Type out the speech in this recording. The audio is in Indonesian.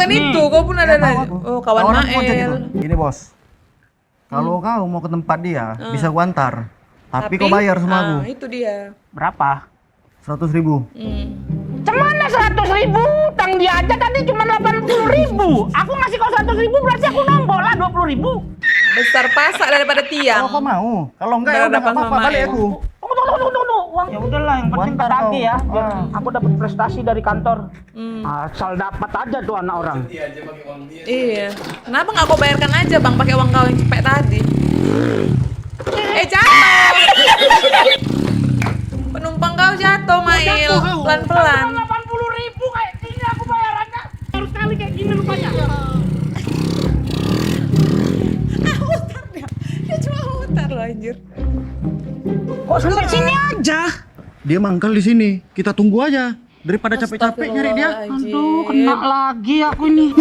kan itu, kau pun ada tahu aku. oh kawan Tawaran aku ojek Mael. itu. Gini bos, kalau kau mau ke tempat dia, bisa gua antar. Tapi kau bayar sama aku. Itu dia. Berapa? 100.000. Cemana 100.000? Utang dia aja tadi cuma 80.000. Aku ngasih kau 100.000 berarti aku nombol lah 20.000. Besar pasak daripada tiang. Kalau kau mau, kalau enggak ya udah Berhadapan nggak apa-apa, sama balik Mael. aku. Tunggu. Uang ya udahlah, yang penting Antar ketagih kau. ya. Biar aku dapat prestasi dari kantor. Asal dapat aja tuh anak orang. Iya. Kenapa nggak kau bayarkan aja bang pakai uang kau yang cepet tadi? Jatuh. Penumpang kau jatuh, Mail. Pelan-pelan. 80.000 kayak gini aku bayarannya. Harus kali kayak gini rupanya. Mutar dia. Dia cuma mutar loh anjir. Kok sampai sini aja? Dia mangkal di sini. Kita tunggu aja. Daripada capek-capek nyari dia. Aduh, kena lagi aku ini.